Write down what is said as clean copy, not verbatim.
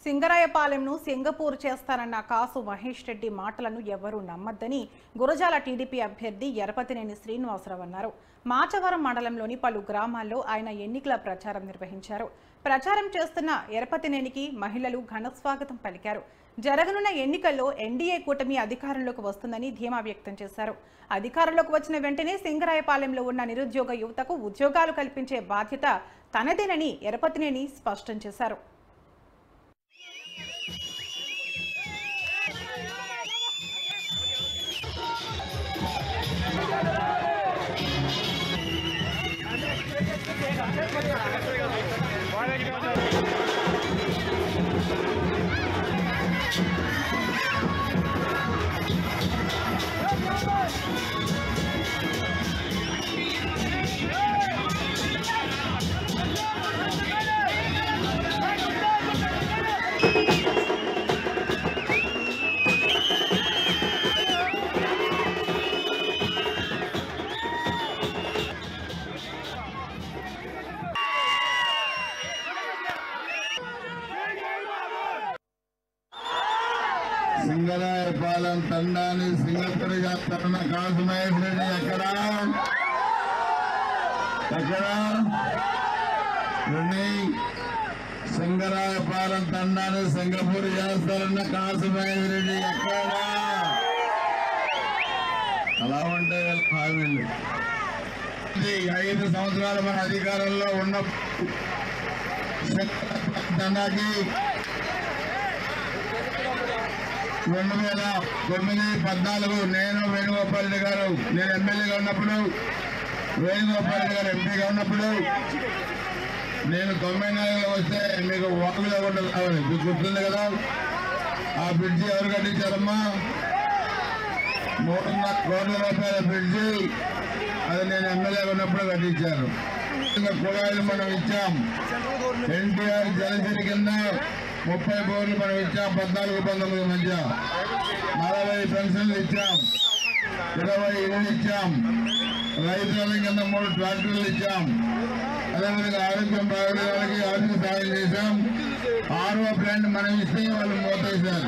సింగరాయపాలెంను Singapore చేస్తానన్న కాసు మహేష్ రెడ్డి మాటలను ఎవరూ నమ్మొద్దని Gurazala TDP అభ్యర్థి ఎరపతినేని శ్రీనివాసరావు అన్నారు. మాచవరం మండలంలోని పలు గ్రామాల్లో ఆయన ఎన్నికల ప్రచారం నిర్వహించారు. ప్రచారం చేస్తున్న ఎరపతినేనికి మహిళలు ఘన స్వాగతం పలికారు. జరగనున్న ఎన్నికల్లో ఎన్డీఏ కూటమి అధికారంలోకి వస్తుందని ధీమా వ్యక్తం చేశారు. అధికారంలోకి వచ్చిన వెంటనే సింగరాయపాలెంలో ఉన్న నిరుద్యోగ యువతకు ఉద్యోగాలు కల్పించే బాధ్యత తనదేనని ఎరపతినేని స్పష్టం చేశారు. సింగరాయపాలెం తండాన్ని సింగపూర్ చేస్తున్న కాసు మహేష్ రెడ్డి ఎక్కడ సింగరాయపాలెం తండాన్ని సింగపూర్ చేస్తారన్న కాసు మహేష్ రెడ్డి ఎక్కడ అలా ఉంటే హామీలు 5 సంవత్సరాలు మన అధికారంలో ఉన్న తండాకి 2009-14 నేను వేణుగోపాల్ రెడ్డి గారు నేను ఎమ్మెల్యేగా ఉన్నప్పుడు వేణుగోపాల్ రెడ్డి గారు ఎంపీగా ఉన్నప్పుడు నేను 94లో వస్తే మీకు వాకులో ఉండదు మీకు గుర్తుంది కదా. ఆ బ్రిడ్జి ఎవరు కట్టించారమ్మా? 3.5 కోట్ల రూపాయల బ్రిడ్జి అది నేను ఎమ్మెల్యేగా ఉన్నప్పుడు కట్టించారు. కుళాయిలు మనం ఇచ్చాం. ఎన్టీఆర్ జలసిరి కింద 30 కోట్లు మనం ఇచ్చాం. 14-19 మధ్య 40 పెన్షన్లు ఇచ్చాం. 20 ఇళ్ళు ఇచ్చాం. రైతుల కింద 3 ట్రాక్టర్లు ఇచ్చాం. అదేవిధంగా ఆరోగ్యం బాగోలేని వాళ్ళకి ఆర్థిక సాయం చేశాం. 6వ ప్లాంట్ మనం ఇస్తే వాళ్ళు మూతేశారు.